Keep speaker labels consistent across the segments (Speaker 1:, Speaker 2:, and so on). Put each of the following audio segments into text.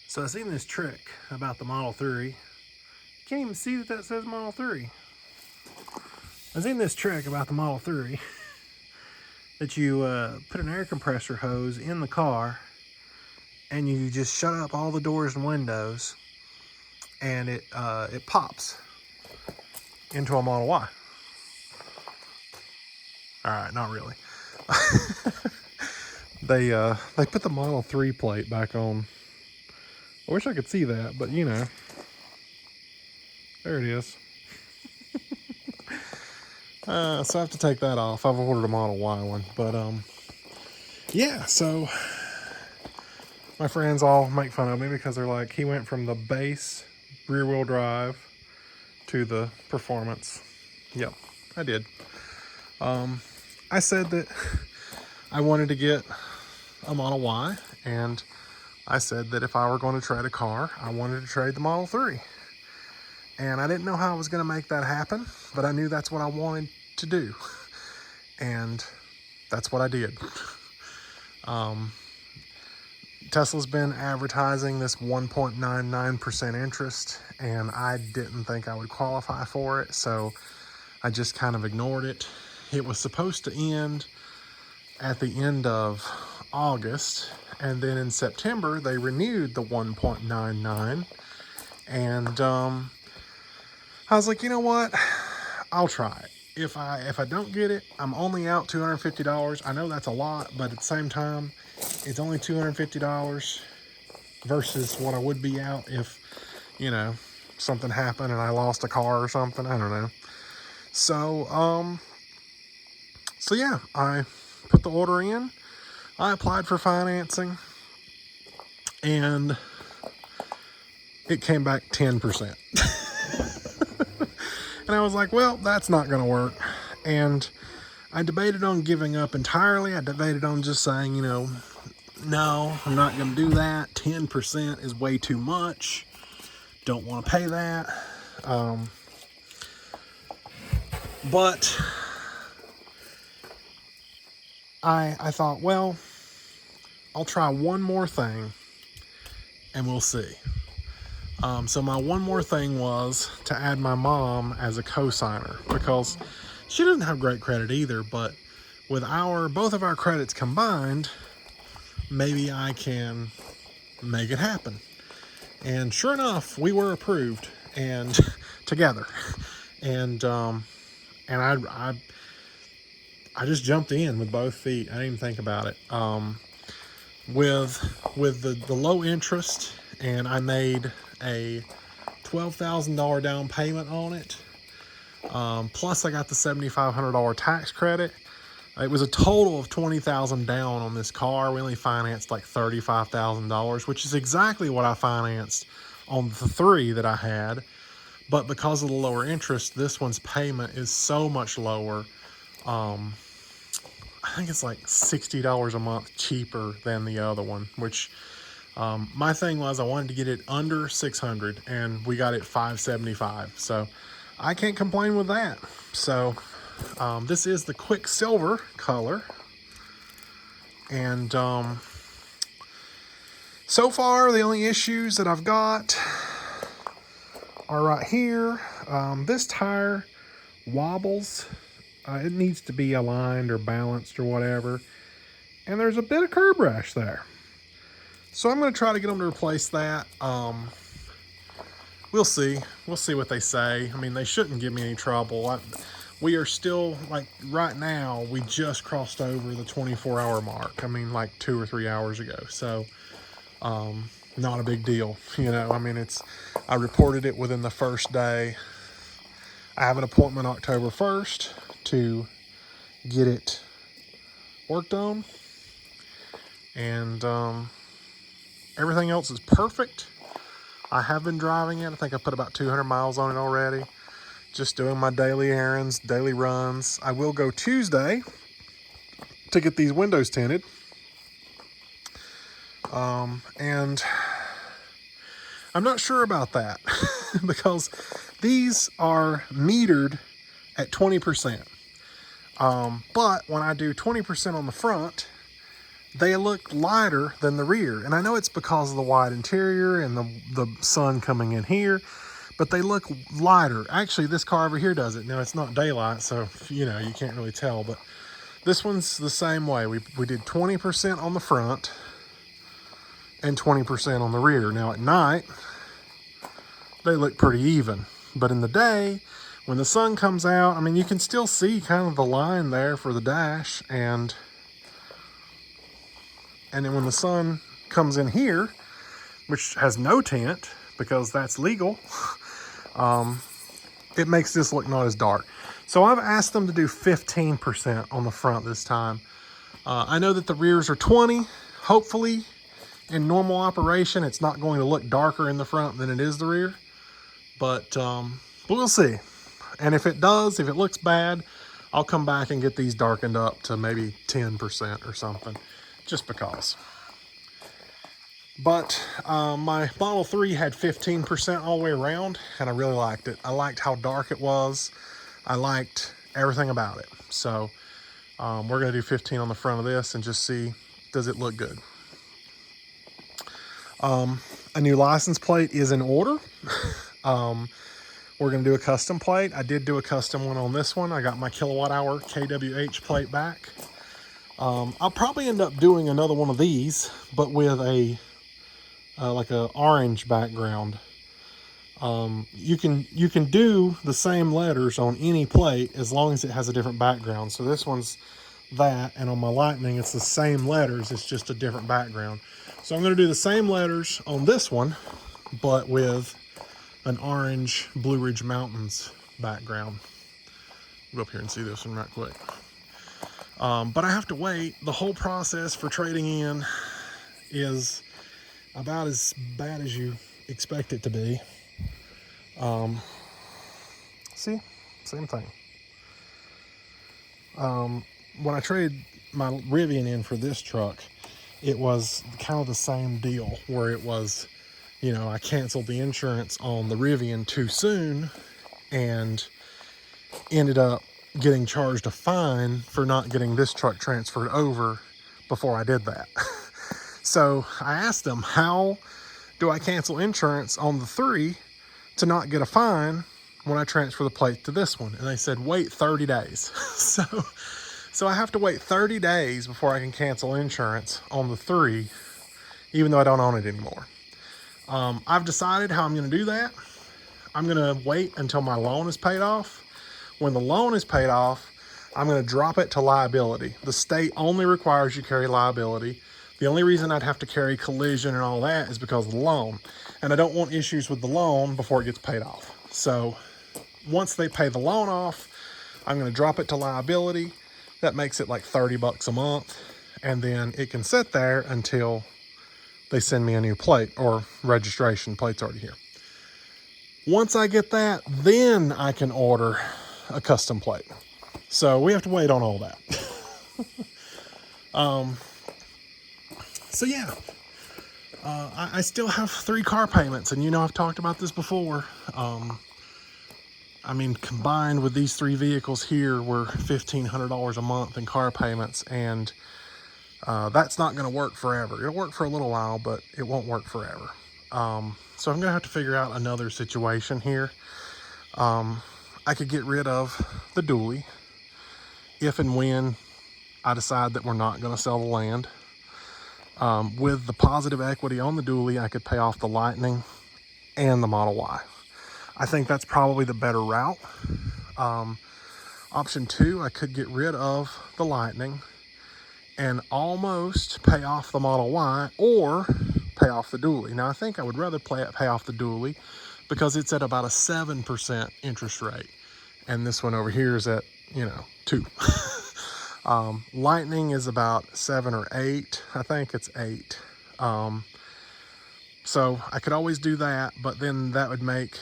Speaker 1: So I seen this trick about the Model 3. You can't even see that says Model 3. I seen this trick about the Model 3 that you put an air compressor hose in the car and you just shut up all the doors and windows, and it pops into a Model Y. All right, not really. They put the Model 3 plate back on. I wish I could see that, but you know, there it is. So I have to take that off. I've ordered a Model Y one, but yeah. So my friends all make fun of me because they're like, he went from the base rear-wheel drive to the performance. Yep, I did. I said that I wanted to get a Model Y, and I said that if I were going to trade a car, I wanted to trade the Model 3. And I didn't know how I was going to make that happen, but I knew that's what I wanted to do. And that's what I did. Tesla's been advertising this 1.99% interest, and I didn't think I would qualify for it, so I just kind of ignored it. It was supposed to end at the end of August, and then in September they renewed the 1.99, and I was like, you know what, I'll try it. If I don't get it, I'm only out $250. I know that's a lot, but at the same time, it's only $250 versus what I would be out if, you know, something happened and I lost a car or something. I don't know. So yeah, I put the order in. I applied for financing, and it came back 10%. And I was like, well, that's not going to work. And I debated on giving up entirely. I debated on just saying, you know, no, I'm not going to do that. 10% is way too much. Don't want to pay that. But I thought, well, I'll try one more thing and we'll see. So my one more thing was to add my mom as a co-signer, because she doesn't have great credit either, but with both of our credits combined, maybe I can make it happen. And sure enough, we were approved, and together. And I just jumped in with both feet. I didn't even think about it. With the low interest, and I made a $12,000 down payment on it. Plus I got the $7,500 tax credit. It was a total of $20,000 down on this car. We only financed like $35,000, which is exactly what I financed on the 3 that I had. But because of the lower interest, this one's payment is so much lower. I think it's like $60 a month cheaper than the other one, which my thing was I wanted to get it under $600, and we got it $575. So I can't complain with that. So this is the Quicksilver color, and so far the only issues that I've got are right here. This tire wobbles. It needs to be aligned or balanced or whatever, and there's a bit of curb rash there. So I'm going to try to get them to replace that. We'll see. We'll see what they say. I mean, they shouldn't give me any trouble. We are still, like, right now, we just crossed over the 24-hour mark. I mean, like 2 or 3 hours ago. So, not a big deal. You know, I mean, I reported it within the first day. I have an appointment October 1st to get it worked on. And everything else is perfect. I have been driving it. I think I put about 200 miles on it already. Just doing my daily errands, daily runs. I will go Tuesday to get these windows tinted. And I'm not sure about that because these are metered at 20%. But when I do 20% on the front, they look lighter than the rear. And I know it's because of the wide interior and the sun coming in here, but they look lighter. Actually, this car over here does it. Now, it's not daylight, so, you know, you can't really tell, but this one's the same way. We did 20% on the front and 20% on the rear. Now, at night, they look pretty even. But in the day, when the sun comes out, I mean, you can still see kind of the line there for the dash, and then when the sun comes in here, which has no tint because that's legal, it makes this look not as dark. So I've asked them to do 15% on the front this time. I know that the rears are 20. Hopefully, in normal operation, it's not going to look darker in the front than it is the rear. But we'll see. And if it does, if it looks bad, I'll come back and get these darkened up to maybe 10% or something, just because. But my Model 3 had 15% all the way around, and I really liked it. I liked how dark it was. I liked everything about it. So we're going to do 15 on the front of this and just see, does it look good? A new license plate is in order. We're going to do a custom plate. I did do a custom one on this one. I got my kilowatt hour KWH plate back. I'll probably end up doing another one of these, but with a like a orange background. You can do the same letters on any plate as long as it has a different background. So this one's that, and on my Lightning it's the same letters, it's just a different background. So I'm going to do the same letters on this one, but with an orange Blue Ridge Mountains background. Go up here and see this one right quick. But I have to wait. The whole process for trading in is about as bad as you expect it to be. See, same thing. When I traded my Rivian in for this truck, it was kind of the same deal, where it was, you know, I canceled the insurance on the Rivian too soon and ended up getting charged a fine for not getting this truck transferred over before I did that. So I asked them, how do I cancel insurance on the 3 to not get a fine when I transfer the plate to this one? And they said, wait 30 days. So I have to wait 30 days before I can cancel insurance on the 3, even though I don't own it anymore. I've decided how I'm going to do that. I'm going to wait until my loan is paid off. When the loan is paid off, I'm going to drop it to liability. The state only requires you carry liability. The only reason I'd have to carry collision and all that is because of the loan. And I don't want issues with the loan before it gets paid off. So once they pay the loan off, I'm going to drop it to liability. That makes it like $30 a month. And then it can sit there until they send me a new plate or registration. Plate's already here. Once I get that, then I can order a custom plate. So we have to wait on all that. So yeah, I still have 3 car payments, and you know I've talked about this before. I mean, combined with these 3 vehicles here, we're $1,500 a month in car payments, and that's not going to work forever. It'll work for a little while, but it won't work forever. So I'm going to have to figure out another situation here. I could get rid of the dually if and when I decide that we're not going to sell the land. With the positive equity on the dually, I could pay off the Lightning and the Model Y. I think that's probably the better route. Option 2, I could get rid of the Lightning and almost pay off the Model Y, or pay off the dually. Now, I think I would rather pay off the dually because it's at about a 7% interest rate. And this one over here is at, 2. Lightning is about 7 or 8. I think it's 8. So I could always do that, but then that would make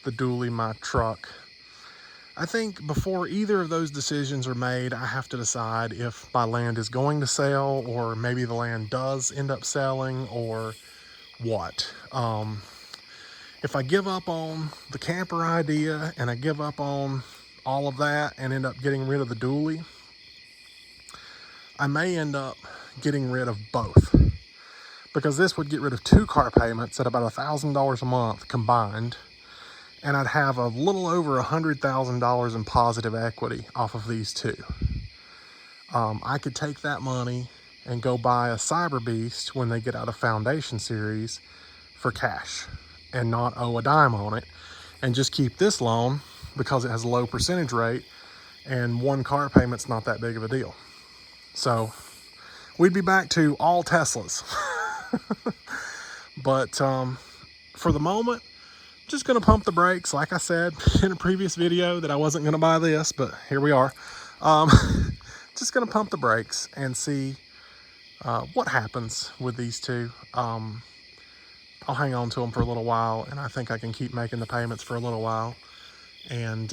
Speaker 1: the dually my truck. I think before either of those decisions are made, I have to decide if my land is going to sell, or maybe the land does end up selling, or what. If I give up on the camper idea and I give up on all of that and end up getting rid of the dually, I may end up getting rid of both, because this would get rid of 2 car payments at about $1,000 a month combined, and I'd have a little over $100,000 in positive equity off of these 2. I could take that money and go buy a Cyber Beast when they get out of Foundation Series for cash and not owe a dime on it, and just keep this loan because it has a low percentage rate and 1 car payment's not that big of a deal. So we'd be back to all Teslas. But for the moment, just gonna pump the brakes. Like I said in a previous video that I wasn't gonna buy this, but here we are. Just gonna pump the brakes and see what happens with these 2. I'll hang on to them for a little while, and I think I can keep making the payments for a little while. And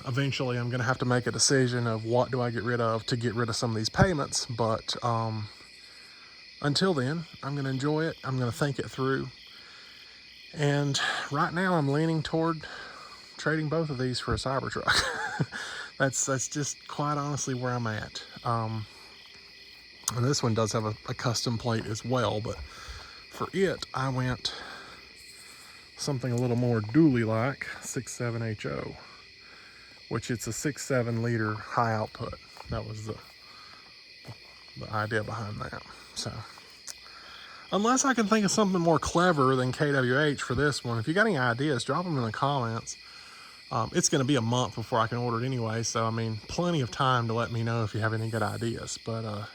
Speaker 1: eventually I'm gonna have to make a decision of what do I get rid of to get rid of some of these payments. But until then, I'm gonna enjoy it. I'm gonna think it through. And right now I'm leaning toward trading both of these for a Cybertruck. That's just quite honestly where I'm at. And this one does have a custom plate as well, but for it, I went something a little more dually-like, 6.7HO, which it's a 6.7 liter high output. That was the idea behind that. So, unless I can think of something more clever than KWH for this one, if you got any ideas, drop them in the comments. It's going to be a month before I can order it anyway, so I mean, plenty of time to let me know if you have any good ideas. But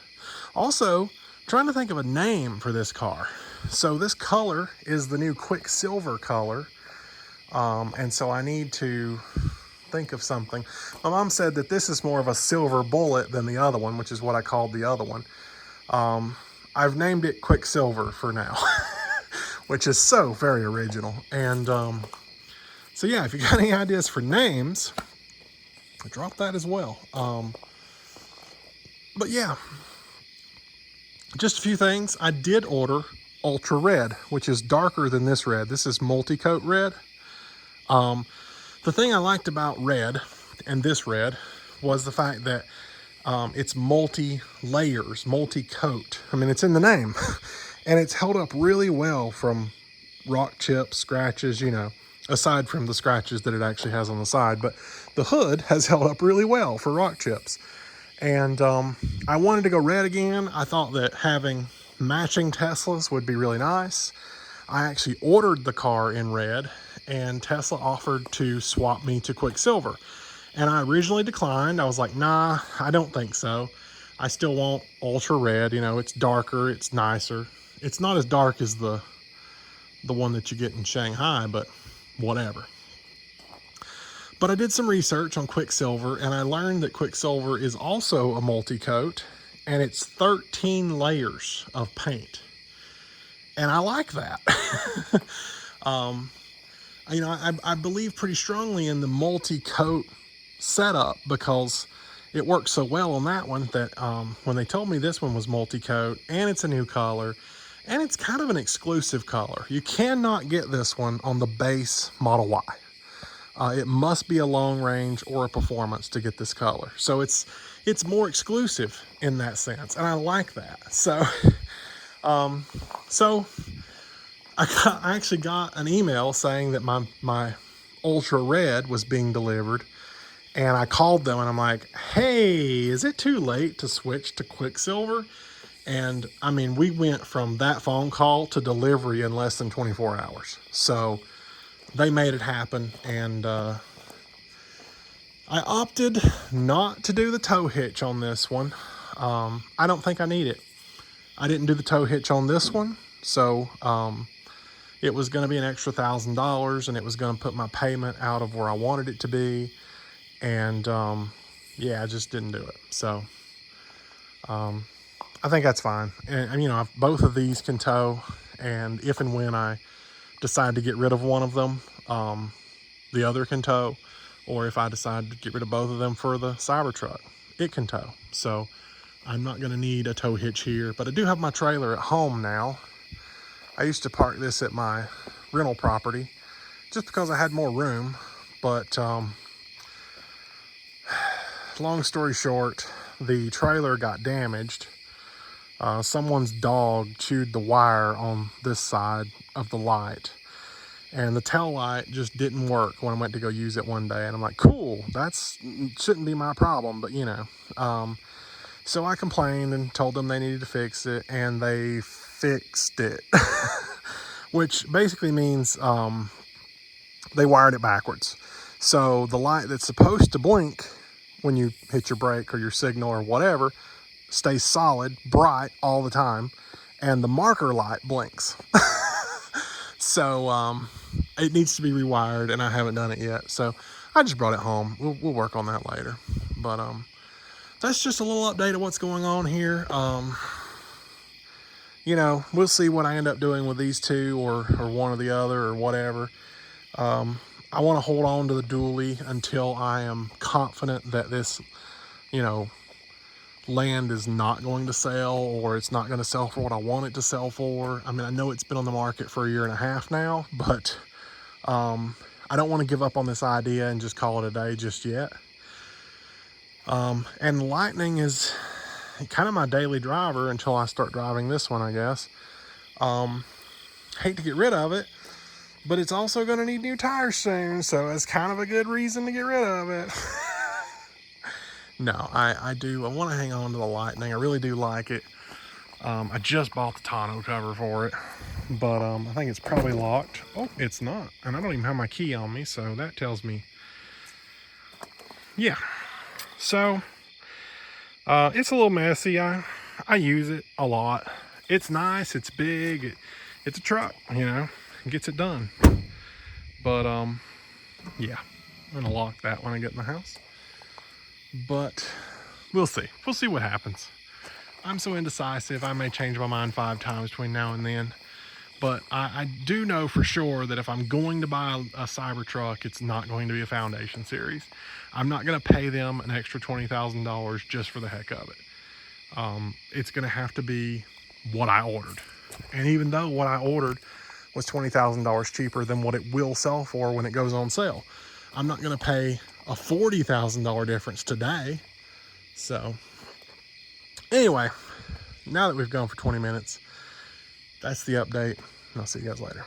Speaker 1: also, trying to think of a name for this car. So this color is the new Quicksilver color, and so I need to think of something. My mom said that this is more of a silver bullet than the other one, which is what I called the other one. I've named it Quicksilver for now, which is so very original. And so yeah, if you got any ideas for names, drop that as well. But yeah, just a few things. I did order Ultra Red, which is darker than this red. This is multi-coat red. The thing I liked about red and this red was the fact that it's multi-layers, multi-coat. I mean, it's in the name. And it's held up really well from rock chips, scratches, you know, aside from the scratches that it actually has on the side. But the hood has held up really well for rock chips. And I wanted to go red again. I thought that having matching Teslas would be really nice. I actually ordered the car in red, and Tesla offered to swap me to Quicksilver. And I originally declined. I was like, nah, I don't think so. I still want Ultra Red. You know, it's darker, it's nicer. It's not as dark as the one that you get in Shanghai, but whatever. But I did some research on Quicksilver, and I learned that Quicksilver is also a multi-coat, and it's 13 layers of paint. And I like that. You know, I believe pretty strongly in the multi-coat setup, because it works so well on that one that when they told me this one was multi-coat, and it's a new color, and it's kind of an exclusive color. You cannot get this one on the base Model Y. It must be a long range or a performance to get this color. So it's more exclusive in that sense, and I like that. So, I actually got an email saying that my Ultra Red was being delivered, and I called them and I'm like, hey, is it too late to switch to Quicksilver? And I mean, we went from that phone call to delivery in less than 24 hours. So they made it happen, and I opted not to do the tow hitch on this one. I don't think I need it. I didn't do the tow hitch on this one, so it was going to be an extra $1,000, and it was going to put my payment out of where I wanted it to be, and yeah, I just didn't do it. So I think that's fine. And you know, both of these can tow, and if and when I decide to get rid of one of them, the other can tow. Or if I decide to get rid of both of them for the Cybertruck, it can tow. So I'm not going to need a tow hitch here, but I do have my trailer at home now. I used to park this at my rental property just because I had more room, but long story short, the trailer got damaged Someone's dog chewed the wire on this side of the light, and the tail light just didn't work when I went to go use it one day. And I'm like, cool, that's shouldn't be my problem, but you know. So I complained and told them they needed to fix it, and they fixed it. Which basically means they wired it backwards. So the light that's supposed to blink when you hit your brake or your signal or whatever stays solid, bright all the time, and the marker light blinks. So it needs to be rewired, and I haven't done it yet. So I just brought it home. We'll work on that later. But that's just a little update of what's going on here. You know, we'll see what I end up doing with these two, or one or the other, or whatever. I want to hold on to the dually until I am confident that this, you know, land is not going to sell, or it's not going to sell for what I want it to sell for. I mean, I know it's been on the market for 1.5 years now, but I don't want to give up on this idea and just call it a day just yet. And Lightning is kind of my daily driver until I start driving this one, I guess. Hate to get rid of it, but it's also going to need new tires soon, so it's kind of a good reason to get rid of it. No, I do. I want to hang on to the Lightning. I really do like it. I just bought the tonneau cover for it, but I think it's probably locked. Oh, it's not. And I don't even have my key on me, so that tells me. Yeah. So, it's a little messy. I use it a lot. It's nice. It's big. It's a truck, you know. It gets it done. But, yeah. I'm going to lock that when I get in the house. But we'll see. We'll see what happens. I'm so indecisive. I may change my mind 5 times between now and then. But I do know for sure that if I'm going to buy a Cybertruck, it's not going to be a Foundation Series. I'm not going to pay them an extra $20,000 just for the heck of it. It's going to have to be what I ordered. And even though what I ordered was $20,000 cheaper than what it will sell for when it goes on sale, I'm not going to pay a $40,000 difference today. So anyway, now that we've gone for 20 minutes, that's the update. I'll see you guys later.